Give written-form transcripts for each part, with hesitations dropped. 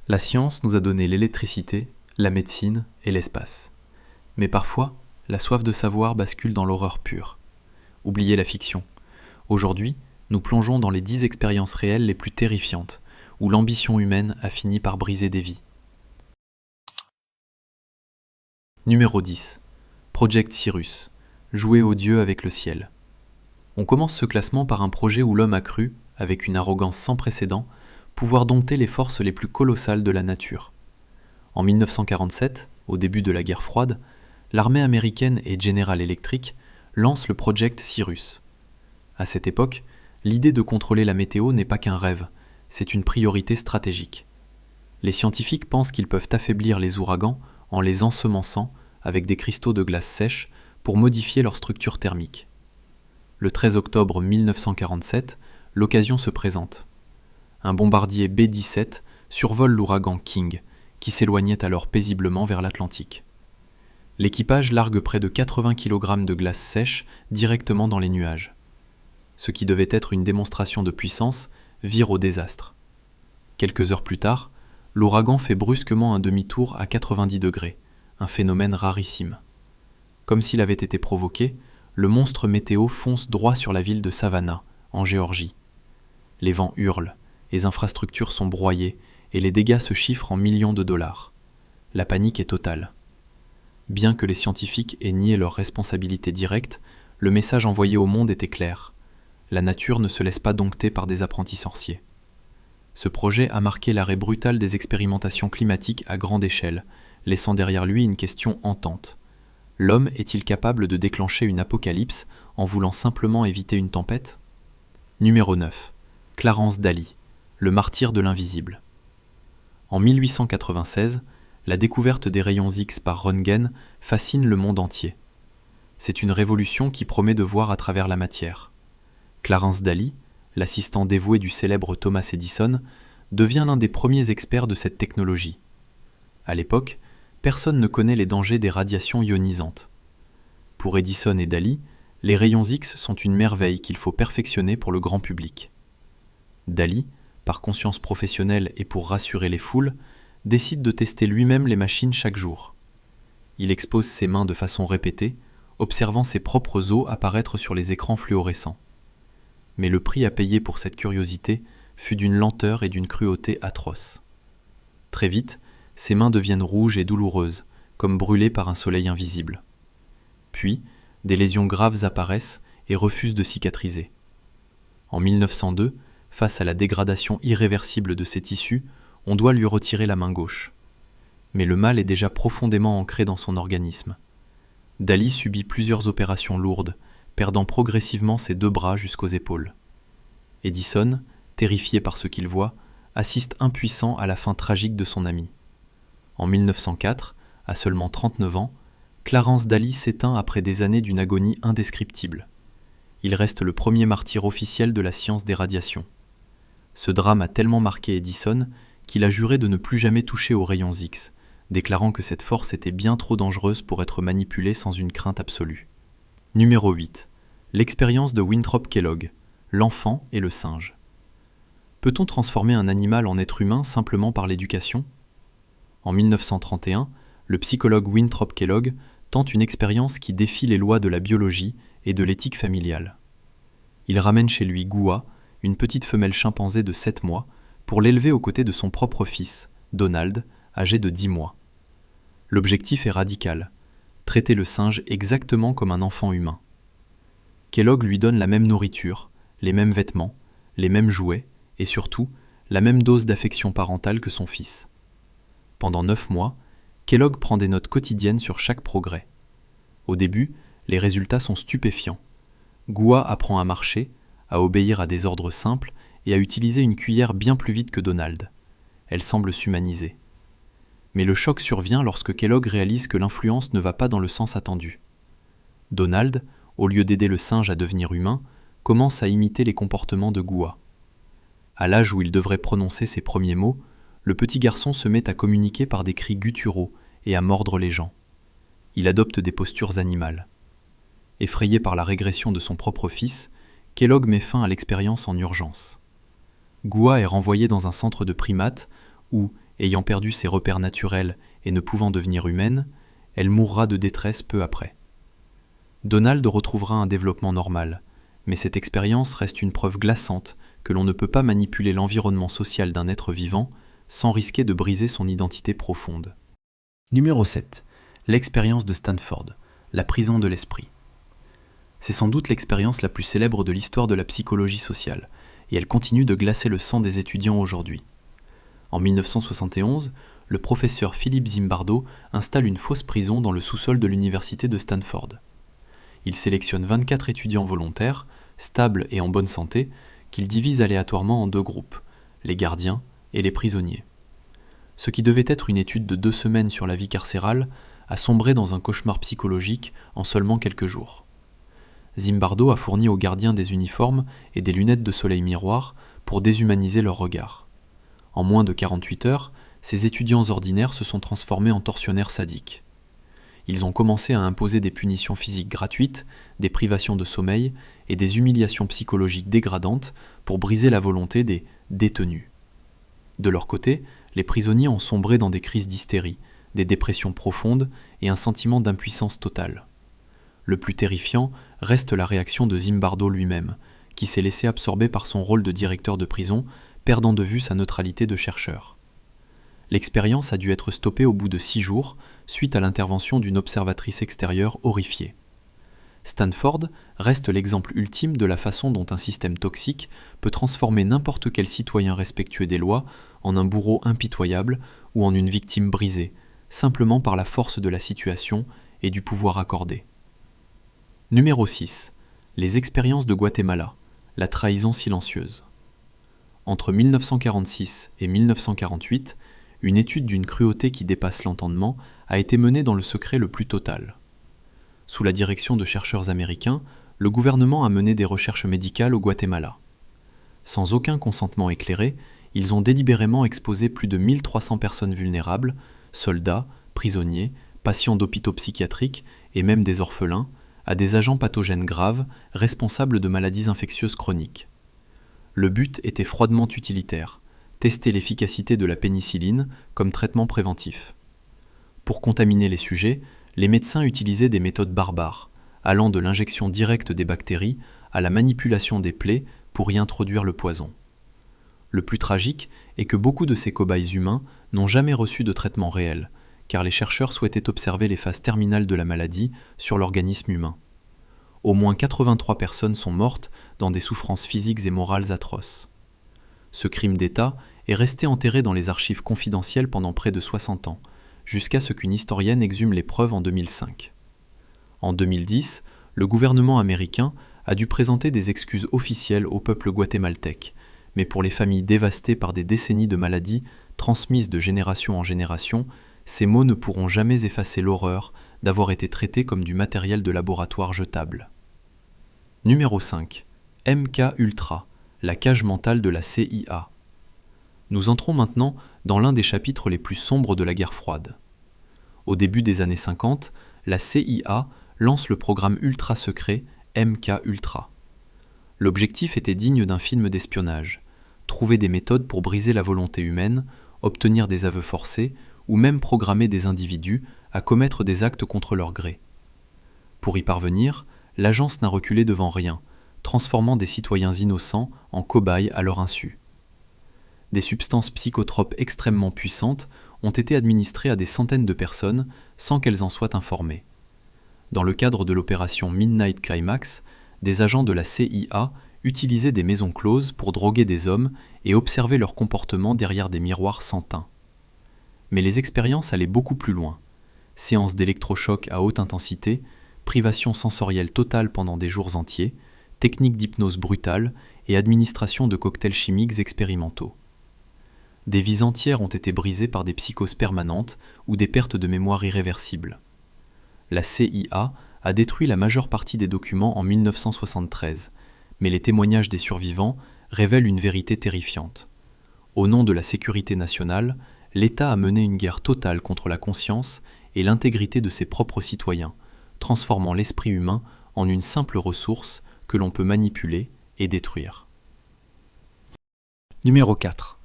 La science nous a donné l'électricité, la médecine et l'espace. Mais parfois, la soif de savoir bascule dans l'horreur pure. Oubliez la fiction. Aujourd'hui, nous plongeons dans les 10 expériences réelles les plus terrifiantes, où l'ambition humaine a fini par briser des vies. Numéro 10. Project Cyrus. Jouer aux dieux avec le ciel. On commence ce classement par un projet où l'homme a cru, avec une arrogance sans précédent, pouvoir dompter les forces les plus colossales de la nature. En 1947, au début de la guerre froide, l'armée américaine et General Electric lancent le Project Cyrus. À cette époque, l'idée de contrôler la météo n'est pas qu'un rêve, c'est une priorité stratégique. Les scientifiques pensent qu'ils peuvent affaiblir les ouragans en les ensemençant avec des cristaux de glace sèche pour modifier leur structure thermique. Le 13 octobre 1947, l'occasion se présente. Un bombardier B-17 survole l'ouragan King, qui s'éloignait alors paisiblement vers l'Atlantique. L'équipage largue près de 80 kg de glace sèche directement dans les nuages. Ce qui devait être une démonstration de puissance vire au désastre. Quelques heures plus tard, l'ouragan fait brusquement un demi-tour à 90 degrés, un phénomène rarissime. Comme s'il avait été provoqué, le monstre météo fonce droit sur la ville de Savannah, en Géorgie. Les vents hurlent, les infrastructures sont broyées et les dégâts se chiffrent en millions de dollars. La panique est totale. Bien que les scientifiques aient nié leur responsabilité directe, le message envoyé au monde était clair. La nature ne se laisse pas dompter par des apprentis sorciers. Ce projet a marqué l'arrêt brutal des expérimentations climatiques à grande échelle, laissant derrière lui une question hantante. L'homme est-il capable de déclencher une apocalypse en voulant simplement éviter une tempête ? Numéro 9. Clarence Daly, le martyr de l'invisible. En 1896, la découverte des rayons X par Röntgen fascine le monde entier. C'est une révolution qui promet de voir à travers la matière. Clarence Daly, l'assistant dévoué du célèbre Thomas Edison, devient l'un des premiers experts de cette technologie. À l'époque, personne ne connaît les dangers des radiations ionisantes. Pour Edison et Daly, les rayons X sont une merveille qu'il faut perfectionner pour le grand public. Daly, par conscience professionnelle et pour rassurer les foules, décide de tester lui-même les machines chaque jour. Il expose ses mains de façon répétée, observant ses propres os apparaître sur les écrans fluorescents. Mais le prix à payer pour cette curiosité fut d'une lenteur et d'une cruauté atroces. Très vite, ses mains deviennent rouges et douloureuses, comme brûlées par un soleil invisible. Puis, des lésions graves apparaissent et refusent de cicatriser. En 1902, face à la dégradation irréversible de ses tissus, on doit lui retirer la main gauche. Mais le mal est déjà profondément ancré dans son organisme. Daly subit plusieurs opérations lourdes, perdant progressivement ses 2 bras jusqu'aux épaules. Edison, terrifié par ce qu'il voit, assiste impuissant à la fin tragique de son ami. En 1904, à seulement 39 ans, Clarence Daly s'éteint après des années d'une agonie indescriptible. Il reste le premier martyr officiel de la science des radiations. Ce drame a tellement marqué Edison qu'il a juré de ne plus jamais toucher aux rayons X, déclarant que cette force était bien trop dangereuse pour être manipulée sans une crainte absolue. Numéro 8. L'expérience de Winthrop Kellogg, l'enfant et le singe. Peut-on transformer un animal en être humain simplement par l'éducation ? En 1931, le psychologue Winthrop Kellogg tente une expérience qui défie les lois de la biologie et de l'éthique familiale. Il ramène chez lui Goua, une petite femelle chimpanzé de 7 mois, pour l'élever aux côtés de son propre fils, Donald, âgé de 10 mois. L'objectif est radical, traiter le singe exactement comme un enfant humain. Kellogg lui donne la même nourriture, les mêmes vêtements, les mêmes jouets, et surtout, la même dose d'affection parentale que son fils. Pendant 9 mois, Kellogg prend des notes quotidiennes sur chaque progrès. Au début, les résultats sont stupéfiants. Goua apprend à marcher, à obéir à des ordres simples et à utiliser une cuillère bien plus vite que Donald. Elle semble s'humaniser. Mais le choc survient lorsque Kellogg réalise que l'influence ne va pas dans le sens attendu. Donald, au lieu d'aider le singe à devenir humain, commence à imiter les comportements de Goua. À l'âge où il devrait prononcer ses premiers mots, le petit garçon se met à communiquer par des cris gutturaux et à mordre les gens. Il adopte des postures animales. Effrayé par la régression de son propre fils, Kellogg met fin à l'expérience en urgence. Goua est renvoyé dans un centre de primates où ayant perdu ses repères naturels et ne pouvant devenir humaine, elle mourra de détresse peu après. Donald retrouvera un développement normal, mais cette expérience reste une preuve glaçante que l'on ne peut pas manipuler l'environnement social d'un être vivant sans risquer de briser son identité profonde. Numéro 7. L'expérience de Stanford, la prison de l'esprit. C'est sans doute l'expérience la plus célèbre de l'histoire de la psychologie sociale, et elle continue de glacer le sang des étudiants aujourd'hui. En 1971, le professeur Philippe Zimbardo installe une fausse prison dans le sous-sol de l'université de Stanford. Il sélectionne 24 étudiants volontaires, stables et en bonne santé, qu'il divise aléatoirement en deux groupes, les gardiens et les prisonniers. Ce qui devait être une étude de 2 semaines sur la vie carcérale a sombré dans un cauchemar psychologique en seulement quelques jours. Zimbardo a fourni aux gardiens des uniformes et des lunettes de soleil miroir pour déshumaniser leur regard. En moins de 48 heures, ces étudiants ordinaires se sont transformés en tortionnaires sadiques. Ils ont commencé à imposer des punitions physiques gratuites, des privations de sommeil et des humiliations psychologiques dégradantes pour briser la volonté des détenus. De leur côté, les prisonniers ont sombré dans des crises d'hystérie, des dépressions profondes et un sentiment d'impuissance totale. Le plus terrifiant reste la réaction de Zimbardo lui-même, qui s'est laissé absorber par son rôle de directeur de prison, perdant de vue sa neutralité de chercheur. L'expérience a dû être stoppée au bout de 6 jours, suite à l'intervention d'une observatrice extérieure horrifiée. Stanford reste l'exemple ultime de la façon dont un système toxique peut transformer n'importe quel citoyen respectueux des lois en un bourreau impitoyable ou en une victime brisée, simplement par la force de la situation et du pouvoir accordé. Numéro 6. Les expériences de Guatemala, la trahison silencieuse. Entre 1946 et 1948, une étude d'une cruauté qui dépasse l'entendement a été menée dans le secret le plus total. Sous la direction de chercheurs américains, le gouvernement a mené des recherches médicales au Guatemala. Sans aucun consentement éclairé, ils ont délibérément exposé plus de 1300 personnes vulnérables, soldats, prisonniers, patients d'hôpitaux psychiatriques et même des orphelins, à des agents pathogènes graves responsables de maladies infectieuses chroniques. Le but était froidement utilitaire, tester l'efficacité de la pénicilline comme traitement préventif. Pour contaminer les sujets, les médecins utilisaient des méthodes barbares, allant de l'injection directe des bactéries à la manipulation des plaies pour y introduire le poison. Le plus tragique est que beaucoup de ces cobayes humains n'ont jamais reçu de traitement réel, car les chercheurs souhaitaient observer les phases terminales de la maladie sur l'organisme humain. Au moins 83 personnes sont mortes dans des souffrances physiques et morales atroces. Ce crime d'État est resté enterré dans les archives confidentielles pendant près de 60 ans, jusqu'à ce qu'une historienne exhume les preuves en 2005. En 2010, le gouvernement américain a dû présenter des excuses officielles au peuple guatémaltèque, mais pour les familles dévastées par des décennies de maladies transmises de génération en génération, ces mots ne pourront jamais effacer l'horreur d'avoir été traités comme du matériel de laboratoire jetable. Numéro 5. MK Ultra, la cage mentale de la CIA. Nous entrons maintenant dans l'un des chapitres les plus sombres de la guerre froide. Au début des années 50, la CIA lance le programme ultra secret MK Ultra. L'objectif était digne d'un film d'espionnage, trouver des méthodes pour briser la volonté humaine, obtenir des aveux forcés ou même programmer des individus à commettre des actes contre leur gré. Pour y parvenir, l'agence n'a reculé devant rien, transformant des citoyens innocents en cobayes à leur insu. Des substances psychotropes extrêmement puissantes ont été administrées à des centaines de personnes sans qu'elles en soient informées. Dans le cadre de l'opération Midnight Climax, des agents de la CIA utilisaient des maisons closes pour droguer des hommes et observer leur comportement derrière des miroirs sans teint. Mais les expériences allaient beaucoup plus loin. Séances d'électrochocs à haute intensité, privation sensorielle totale pendant des jours entiers, techniques d'hypnose brutale et administration de cocktails chimiques expérimentaux. Des vies entières ont été brisées par des psychoses permanentes ou des pertes de mémoire irréversibles. La CIA a détruit la majeure partie des documents en 1973, mais les témoignages des survivants révèlent une vérité terrifiante. Au nom de la sécurité nationale, l'État a mené une guerre totale contre la conscience et l'intégrité de ses propres citoyens, transformant l'esprit humain en une simple ressource que l'on peut manipuler et détruire. Numéro 4.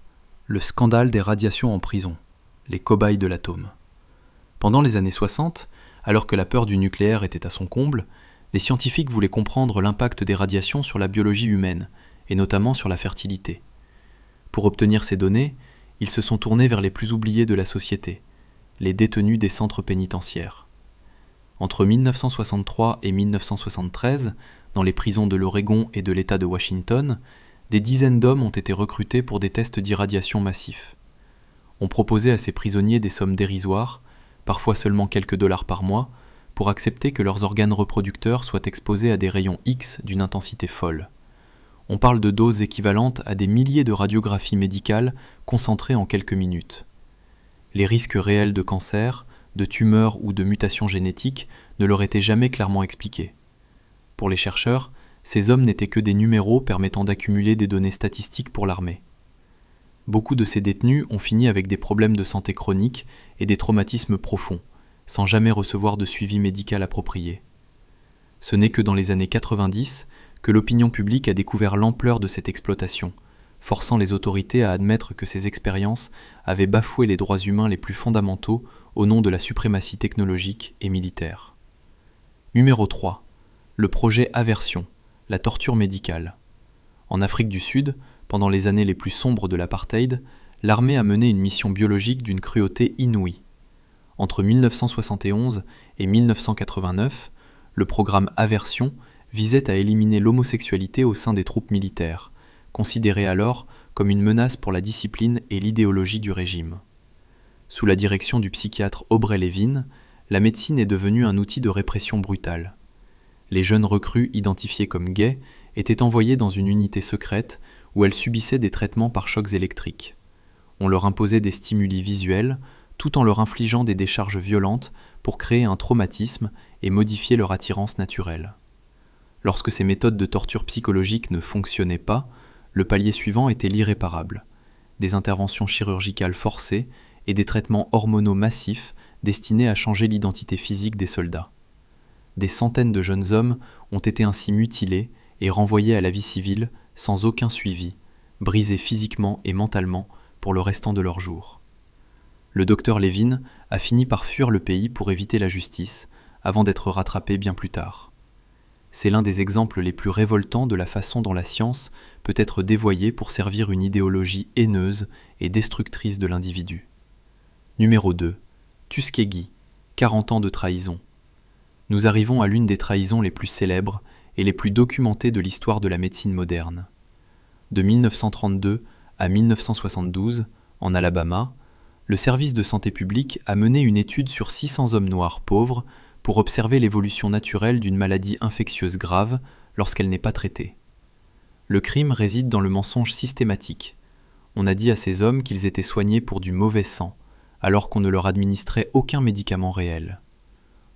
Le scandale des radiations en prison. les cobayes de l'atome. Pendant les années 60, alors que la peur du nucléaire était à son comble, les scientifiques voulaient comprendre l'impact des radiations sur la biologie humaine, et notamment sur la fertilité. Pour obtenir ces données, ils se sont tournés vers les plus oubliés de la société, les détenus des centres pénitentiaires. Entre 1963 et 1973, dans les prisons de l'Oregon et de l'État de Washington, des dizaines d'hommes ont été recrutés pour des tests d'irradiation massifs. On proposait à ces prisonniers des sommes dérisoires, parfois seulement quelques dollars par mois, pour accepter que leurs organes reproducteurs soient exposés à des rayons X d'une intensité folle. On parle de doses équivalentes à des milliers de radiographies médicales concentrées en quelques minutes. Les risques réels de cancer, de tumeurs ou de mutations génétiques ne leur étaient jamais clairement expliqués. Pour les chercheurs, ces hommes n'étaient que des numéros permettant d'accumuler des données statistiques pour l'armée. Beaucoup de ces détenus ont fini avec des problèmes de santé chroniques et des traumatismes profonds, sans jamais recevoir de suivi médical approprié. Ce n'est que dans les années 90 que l'opinion publique a découvert l'ampleur de cette exploitation, forçant les autorités à admettre que ces expériences avaient bafoué les droits humains les plus fondamentaux au nom de la suprématie technologique et militaire. Numéro 3. Le projet Aversion, la torture médicale. En Afrique du Sud, pendant les années les plus sombres de l'apartheid, l'armée a mené une mission biologique d'une cruauté inouïe. Entre 1971 et 1989, le programme Aversion visait à éliminer l'homosexualité au sein des troupes militaires, considérée alors comme une menace pour la discipline et l'idéologie du régime. Sous la direction du psychiatre Aubrey Levin, la médecine est devenue un outil de répression brutale. Les jeunes recrues identifiées comme gays étaient envoyées dans une unité secrète où elles subissaient des traitements par chocs électriques. On leur imposait des stimuli visuels tout en leur infligeant des décharges violentes pour créer un traumatisme et modifier leur attirance naturelle. Lorsque ces méthodes de torture psychologique ne fonctionnaient pas, le palier suivant était l'irréparable. Des interventions chirurgicales forcées et des traitements hormonaux massifs destinés à changer l'identité physique des soldats. Des centaines de jeunes hommes ont été ainsi mutilés et renvoyés à la vie civile sans aucun suivi, brisés physiquement et mentalement pour le restant de leurs jours. Le docteur Levin a fini par fuir le pays pour éviter la justice, avant d'être rattrapé bien plus tard. C'est l'un des exemples les plus révoltants de la façon dont la science peut être dévoyée pour servir une idéologie haineuse et destructrice de l'individu. Numéro 2. Tuskegee, 40 ans de trahison. Nous arrivons à l'une des trahisons les plus célèbres et les plus documentées de l'histoire de la médecine moderne. De 1932 à 1972, en Alabama, le service de santé publique a mené une étude sur 600 hommes noirs pauvres pour observer l'évolution naturelle d'une maladie infectieuse grave lorsqu'elle n'est pas traitée. Le crime réside dans le mensonge systématique. On a dit à ces hommes qu'ils étaient soignés pour du mauvais sang, alors qu'on ne leur administrait aucun médicament réel.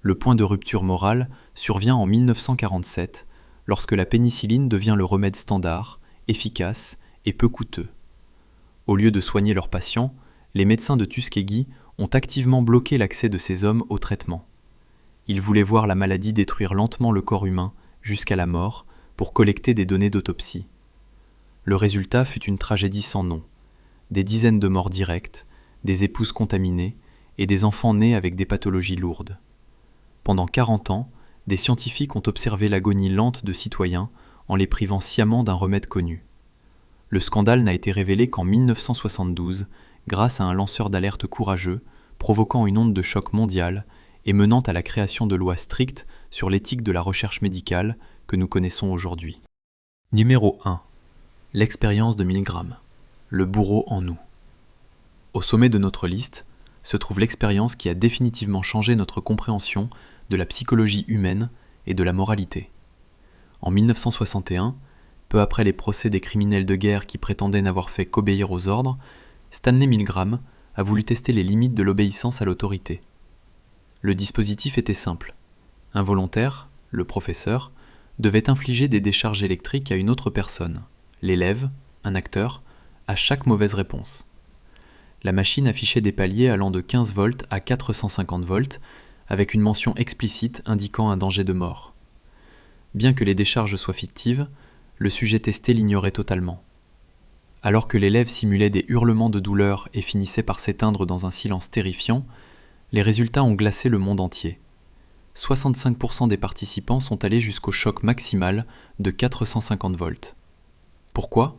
Le point de rupture morale survient en 1947, lorsque la pénicilline devient le remède standard, efficace et peu coûteux. Au lieu de soigner leurs patients, les médecins de Tuskegee ont activement bloqué l'accès de ces hommes au traitement. Ils voulaient voir la maladie détruire lentement le corps humain jusqu'à la mort pour collecter des données d'autopsie. Le résultat fut une tragédie sans nom. Des dizaines de morts directes, des épouses contaminées et des enfants nés avec des pathologies lourdes. Pendant 40 ans, des scientifiques ont observé l'agonie lente de citoyens en les privant sciemment d'un remède connu. Le scandale n'a été révélé qu'en 1972, grâce à un lanceur d'alerte courageux, provoquant une onde de choc mondiale et menant à la création de lois strictes sur l'éthique de la recherche médicale que nous connaissons aujourd'hui. Numéro 1. L'expérience de Milgram. Le bourreau en nous. Au sommet de notre liste se trouve l'expérience qui a définitivement changé notre compréhension de la psychologie humaine et de la moralité. En 1961, peu après les procès des criminels de guerre qui prétendaient n'avoir fait qu'obéir aux ordres, Stanley Milgram a voulu tester les limites de l'obéissance à l'autorité. Le dispositif était simple. Un volontaire, le professeur, devait infliger des décharges électriques à une autre personne, l'élève, un acteur, à chaque mauvaise réponse. La machine affichait des paliers allant de 15 volts à 450 volts, avec une mention explicite indiquant un danger de mort. Bien que les décharges soient fictives, le sujet testé l'ignorait totalement. Alors que l'élève simulait des hurlements de douleur et finissait par s'éteindre dans un silence terrifiant, les résultats ont glacé le monde entier. 65% des participants sont allés jusqu'au choc maximal de 450 volts. Pourquoi ?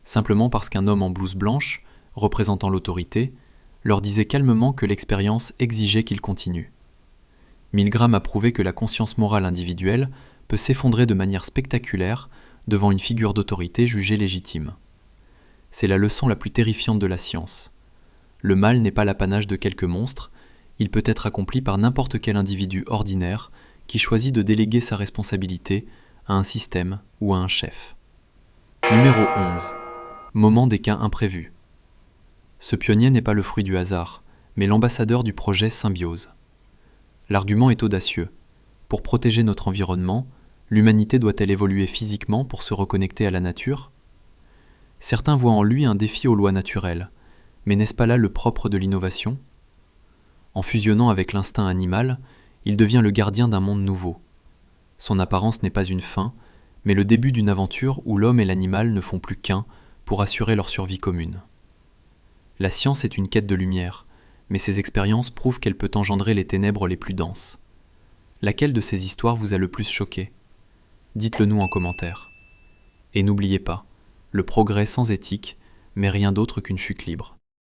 Simplement parce qu'un homme en blouse blanche, représentant l'autorité, leur disait calmement que l'expérience exigeait qu'ils continuent. Milgram a prouvé que la conscience morale individuelle peut s'effondrer de manière spectaculaire devant une figure d'autorité jugée légitime. C'est la leçon la plus terrifiante de la science. Le mal n'est pas l'apanage de quelques monstres, il peut être accompli par n'importe quel individu ordinaire qui choisit de déléguer sa responsabilité à un système ou à un chef. Numéro 11. Moment des cas imprévus. Ce pionnier n'est pas le fruit du hasard, mais l'ambassadeur du projet Symbiose. L'argument est audacieux. Pour protéger notre environnement, l'humanité doit-elle évoluer physiquement pour se reconnecter à la nature ? Certains voient en lui un défi aux lois naturelles, mais n'est-ce pas là le propre de l'innovation ? En fusionnant avec l'instinct animal, il devient le gardien d'un monde nouveau. Son apparence n'est pas une fin, mais le début d'une aventure où l'homme et l'animal ne font plus qu'un pour assurer leur survie commune. La science est une quête de lumière, mais ces expériences prouvent qu'elle peut engendrer les ténèbres les plus denses. Laquelle de ces histoires vous a le plus choqué ? Dites-le nous en commentaire. Et n'oubliez pas, le progrès sans éthique, mais rien d'autre qu'une chute libre.